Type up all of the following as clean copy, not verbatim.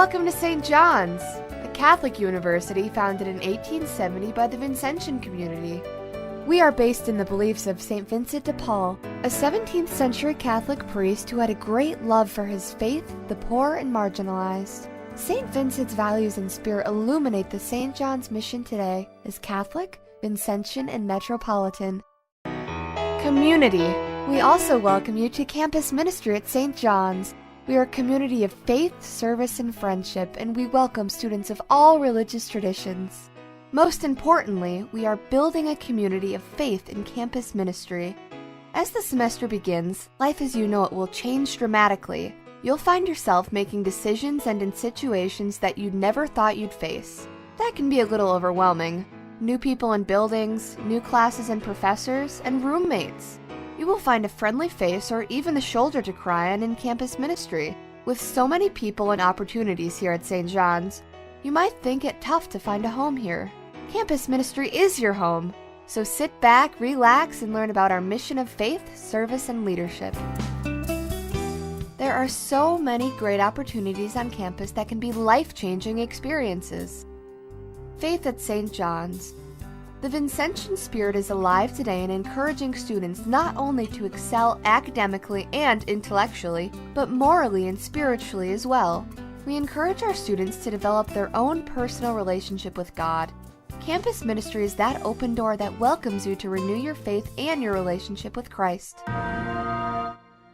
Welcome to St. John's, a Catholic university founded in 1870 by the Vincentian community. We are based in the beliefs of St. Vincent de Paul, a 17th century Catholic priest who had a great love for his faith, the poor, and marginalized. St. Vincent's values and spirit illuminate the St. John's mission today as Catholic, Vincentian, and Metropolitan. Community. We also welcome you to campus ministry at St. John's. We are a community of faith, service, and friendship, and we welcome students of all religious traditions. Most importantly, we are building a community of faith in campus ministry. As the semester begins, life as you know it will change dramatically. You'll find yourself making decisions and in situations that you never thought you'd face. That can be a little overwhelming. New people and buildings, new classes and professors, and roommates. You will find a friendly face or even a shoulder to cry on in campus ministry. With so many people and opportunities here at St. John's, you might think it tough to find a home here. Campus ministry is your home, so sit back, relax, and learn about our mission of faith, service, and leadership. There are so many great opportunities on campus that can be life-changing experiences. Faith at St. John's. The Vincentian spirit is alive today in encouraging students not only to excel academically and intellectually, but morally and spiritually as well. We encourage our students to develop their own personal relationship with God. Campus ministry is that open door that welcomes you to renew your faith and your relationship with Christ.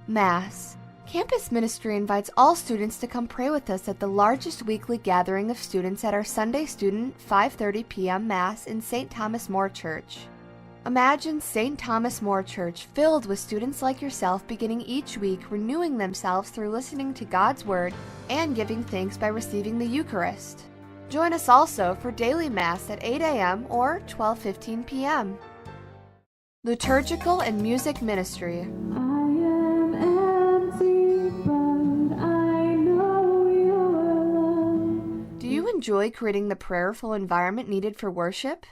Mass. Campus ministry invites all students to come pray with us at the largest weekly gathering of students at our Sunday student 5:30 p.m. Mass in St. Thomas More Church. Imagine St. Thomas More Church filled with students like yourself beginning each week renewing themselves through listening to God's Word and giving thanks by receiving the Eucharist. Join us also for daily Mass at 8 a.m. or 12:15 p.m. Liturgical and Music Ministry. Do you enjoy creating the prayerful environment needed for worship?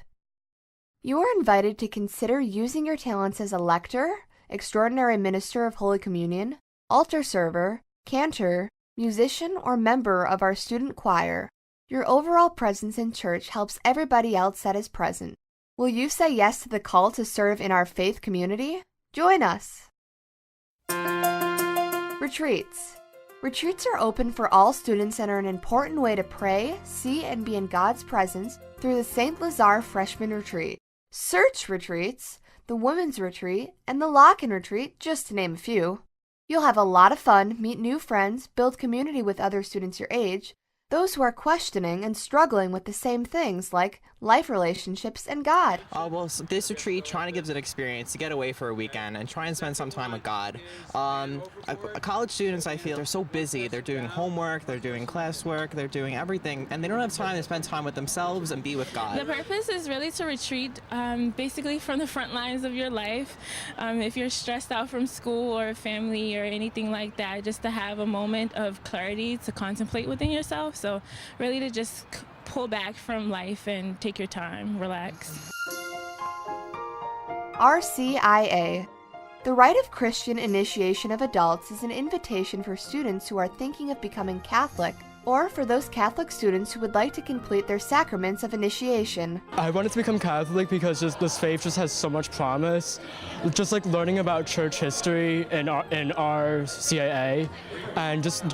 You are invited to consider using your talents as a lector, extraordinary minister of Holy Communion, altar server, cantor, musician, or member of our student choir. Your overall presence in church helps everybody else that is present. Will you say yes to the call to serve in our faith community? Join us! Retreats. Retreats are open for all students and are an important way to pray, see, and be in God's presence through the St. Lazare Freshman Retreat, Search Retreats, the Women's Retreat, and the Lock-In Retreat, just to name a few. You'll have a lot of fun, meet new friends, build community with other students your age, those who are questioning and struggling with the same things like life relationships and God. This retreat, trying to give us an experience to get away for a weekend and try and spend some time with God. College students, I feel, they're so busy. They're doing homework, they're doing classwork, they're doing everything, and they don't have time to spend time with themselves and be with God. The purpose is really to retreat basically from the front lines of your life. If you're stressed out from school or family or anything like that, just to have a moment of clarity to contemplate within yourself. So really to just pull back from life and take your time, relax. RCIA. The Rite of Christian Initiation of Adults is an invitation for students who are thinking of becoming Catholic, or for those Catholic students who would like to complete their sacraments of initiation. I wanted to become Catholic because this faith just has so much promise. Just like learning about church history in our CIA, and just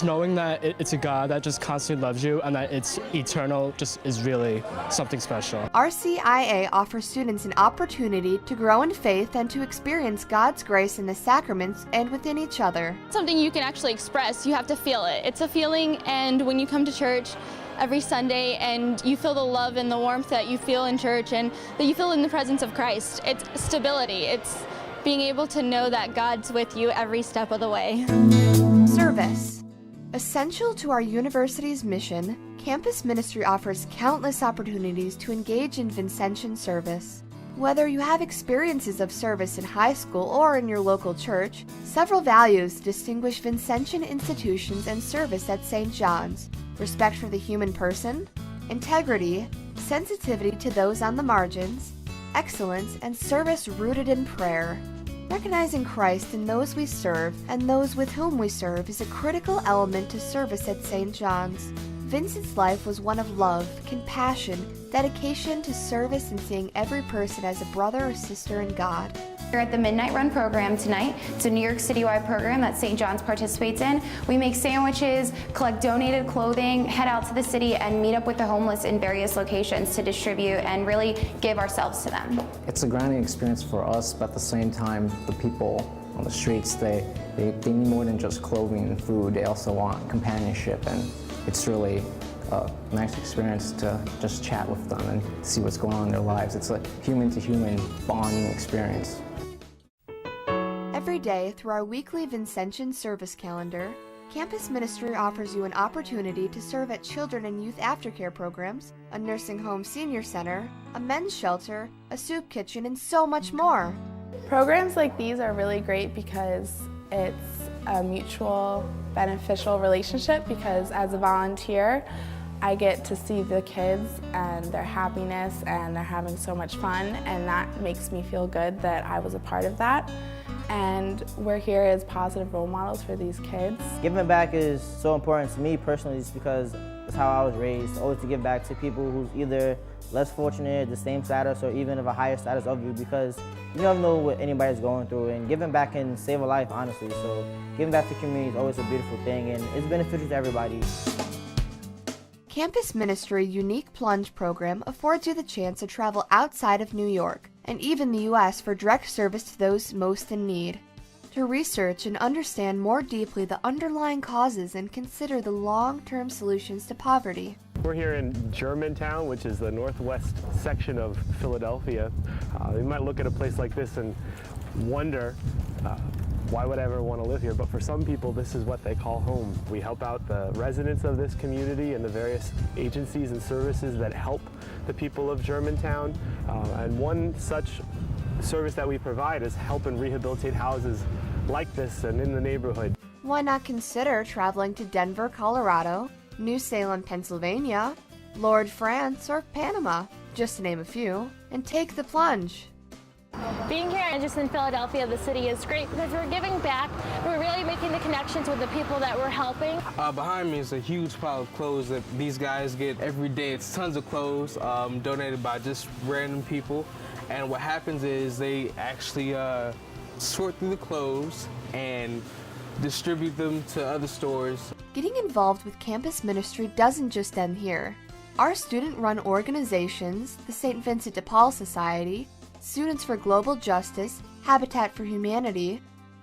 knowing that it's a God that just constantly loves you and that it's eternal just is really something special. RCIA offers students an opportunity to grow in faith and to experience God's grace in the sacraments and within each other. Something you can actually express, you have to feel it. It's a feeling, and when you come to church every Sunday and you feel the love and the warmth that you feel in church and that you feel in the presence of Christ, it's stability. It's being able to know that God's with you every step of the way. Service. Essential to our university's mission, campus ministry offers countless opportunities to engage in Vincentian service. Whether you have experiences of service in high school or in your local church, several values distinguish Vincentian institutions and service at St. John's: respect for the human person, integrity, sensitivity to those on the margins, excellence, and service rooted in prayer. Recognizing Christ in those we serve and those with whom we serve is a critical element to service at St. John's. Vincent's life was one of love, compassion, dedication to service, and seeing every person as a brother or sister in God. We're at the Midnight Run program tonight. It's a New York City-wide program that St. John's participates in. We make sandwiches, collect donated clothing, head out to the city, and meet up with the homeless in various locations to distribute and really give ourselves to them. It's a grinding experience for us, but at the same time, the people on the streets, they need more than just clothing and food. They also want companionship, and it's really a nice experience to just chat with them and see what's going on in their lives. It's a human-to-human bonding experience. Every day, through our weekly Vincentian service calendar, Campus Ministry offers you an opportunity to serve at children and youth aftercare programs, a nursing home senior center, a men's shelter, a soup kitchen, and so much more. Programs like these are really great because it's a mutual beneficial relationship, because as a volunteer, I get to see the kids and their happiness, and they're having so much fun, and that makes me feel good that I was a part of that. And we're here as positive role models for these kids. Giving back is so important to me personally, just because it's how I was raised, always to give back to people who's either less fortunate, the same status, or even of a higher status of you, because you never know what anybody's going through, and giving back can save a life, honestly. So giving back to the community is always a beautiful thing, and it's beneficial to everybody. Campus Ministry Unique Plunge program affords you the chance to travel outside of New York and even the U.S. for direct service to those most in need. To research and understand more deeply the underlying causes and consider the long-term solutions to poverty. We're here in Germantown, which is the northwest section of Philadelphia. You might look at a place like this and wonder, why would I ever want to live here? But for some people, this is what they call home. We help out the residents of this community and the various agencies and services that help the people of Germantown. And one such service that we provide is help and rehabilitate houses like this and in the neighborhood. Why not consider traveling to Denver, Colorado, New Salem, Pennsylvania, Lourdes, France, or Panama, just to name a few, and take the plunge. Being here and just in Philadelphia, the city, is great because we're giving back. We're really making the connections with the people that we're helping. Behind me is a huge pile of clothes that these guys get every day. It's tons of clothes donated by just random people. And what happens is they actually sort through the clothes and distribute them to other stores. Getting involved with campus ministry doesn't just end here. Our student-run organizations, the St. Vincent de Paul Society, Students for Global Justice, Habitat for Humanity,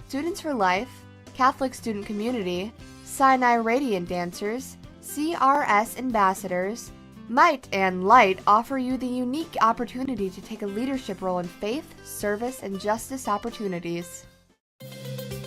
Students for Life, Catholic Student Community, Sinai Radiant Dancers, CRS Ambassadors, Might and Light offer you the unique opportunity to take a leadership role in faith, service, and justice opportunities.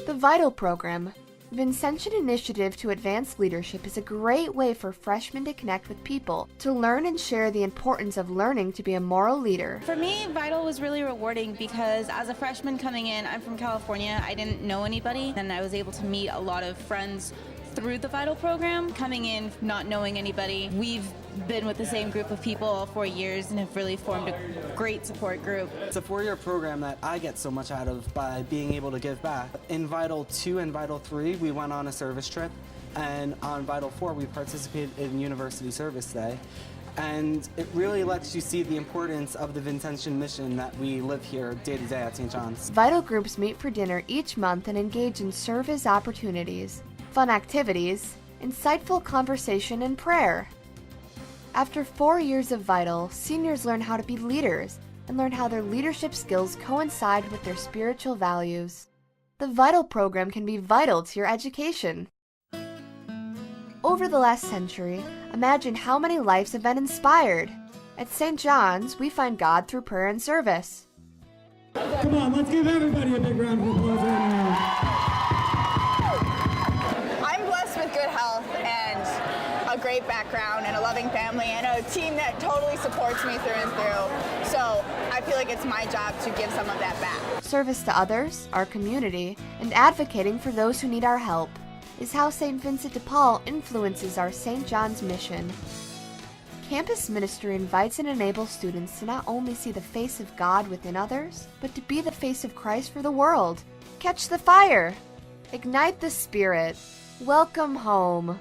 The VITAL program, Vincentian Initiative to Advance Leadership, is a great way for freshmen to connect with people, to learn and share the importance of learning to be a moral leader. For me, VITAL was really rewarding because as a freshman coming in, I'm from California, I didn't know anybody, and I was able to meet a lot of friends through the VITAL program. Coming in, not knowing anybody, we've been with the same group of people all 4 years and have really formed a great support group. It's a 4-year program that I get so much out of by being able to give back. In VITAL 2 and VITAL 3, we went on a service trip, and on VITAL 4, we participated in University Service Day. And it really lets you see the importance of the Vincentian mission that we live here day to day at St. John's. VITAL groups meet for dinner each month and engage in service opportunities, fun activities, insightful conversation, and prayer. After 4 years of VITAL, seniors learn how to be leaders and learn how their leadership skills coincide with their spiritual values. The VITAL program can be vital to your education. Over the last century, imagine how many lives have been inspired. At St. John's, we find God through prayer and service. Come on, let's give everybody a big round of applause right now. I'm blessed with good health and a great background and a loving family and a team that totally supports me through and through. So I feel like it's my job to give some of that back. Service to others, our community, and advocating for those who need our help is how St. Vincent de Paul influences our St. John's mission. Campus ministry invites and enables students to not only see the face of God within others, but to be the face of Christ for the world. Catch the fire! Ignite the spirit! Welcome home!